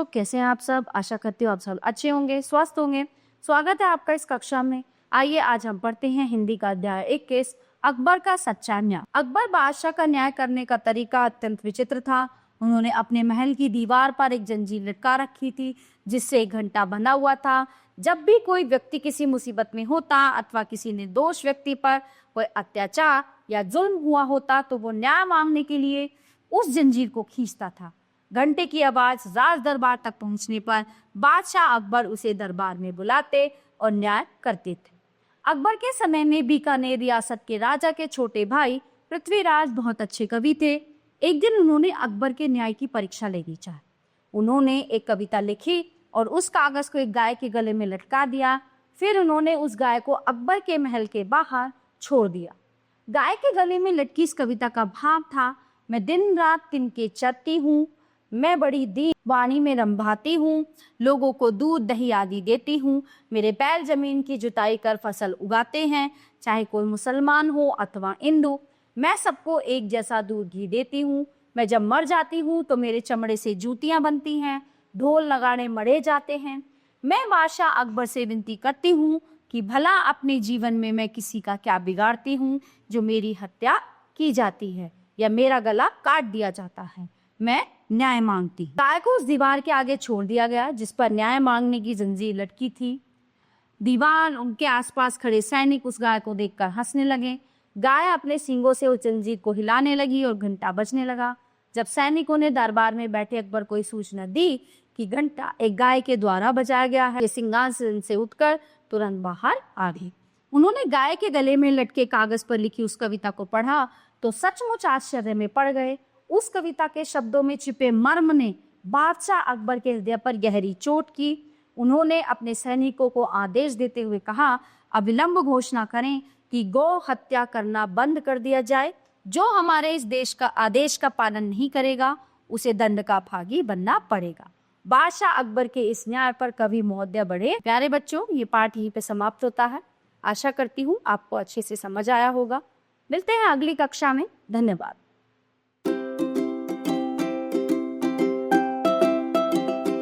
बच्चों, कैसे हैं आप सब। आशा करती हूँ आप सब अच्छे होंगे, स्वस्थ होंगे। स्वागत है आपका इस कक्षा में। आइए आज हम पढ़ते हैं हिंदी का अध्याय 21, अकबर का सच्चा न्याय। अकबर बादशाह का न्याय करने का तरीका अत्यंत विचित्र था। उन्होंने अपने महल की दीवार पर एक जंजीर लटका रखी थी जिससे एक घंटा बंधा हुआ था। जब भी कोई व्यक्ति किसी मुसीबत में होता अथवा किसी निर्दोष व्यक्ति पर कोई अत्याचार या जुल्म हुआ होता तो वो न्याय मांगने के लिए उस जंजीर को खींचता था। घंटे की आवाज राज दरबार तक पहुंचने पर बादशाह अकबर उसे दरबार में बुलाते और न्याय करते थे। अकबर के समय में बीकानेर रियासत के राजा के छोटे भाई पृथ्वीराज बहुत अच्छे कवि थे। एक दिन उन्होंने अकबर के न्याय की परीक्षा लेनी चाही। उन्होंने एक कविता लिखी और उस कागज को एक गाय के गले में लटका दिया। फिर उन्होंने उस गाय को अकबर के महल के बाहर छोड़ दिया। गाय के गले में लटकी इस कविता का भाव था, मैं दिन रात तिनके चरती हूँ, मैं बड़ी दीन वाणी में रंभाती हूँ, लोगों को दूध दही आदि देती हूँ, मेरे बैल जमीन की जुताई कर फसल उगाते हैं, चाहे कोई मुसलमान हो अथवा हिंदू, मैं सबको एक जैसा दूध घी देती हूँ। मैं जब मर जाती हूँ तो मेरे चमड़े से जूतियाँ बनती हैं, ढोल नगाड़े मढ़े जाते हैं। मैं बादशाह अकबर से विनती करती हूँ कि भला अपने जीवन में मैं किसी का क्या बिगाड़ती हूँ जो मेरी हत्या की जाती है या मेरा गला काट दिया जाता है। मैं न्याय मांगती। गाय को उस दीवार के आगे छोड़ दिया गया जिस पर न्याय मांगने की जंजीर लटकी थी। दीवार उनके आसपास खड़े सैनिक उस गाय को देखकर हंसने लगे। गाय अपने सींगों से उस जंजीर को हिलाने लगी और घंटा बजने लगा। जब सैनिकों ने दरबार में बैठे अकबर को सूचना दी कि घंटा एक गाय के द्वारा बजाया गया है, सिंहासन से उठकर तुरंत बाहर आ गई। उन्होंने गाय के गले में लटके कागज पर लिखी उस कविता को पढ़ा तो सचमुच आश्चर्य में पड़ गए। उस कविता के शब्दों में छिपे मर्म ने बादशाह अकबर के हृदय पर गहरी चोट की। उन्होंने अपने सैनिकों को आदेश देते हुए कहा, अविलंब घोषणा करें कि गौ हत्या करना बंद कर दिया जाए। जो हमारे इस देश का आदेश का पालन नहीं करेगा उसे दंड का भागी बनना पड़ेगा। बादशाह अकबर के इस न्याय पर कवि महोदय बढ़े। प्यारे बच्चों, ये पाठ यहीं पे समाप्त होता है। आशा करती हूँ आपको अच्छे से समझ आया होगा। मिलते हैं अगली कक्षा में। धन्यवाद।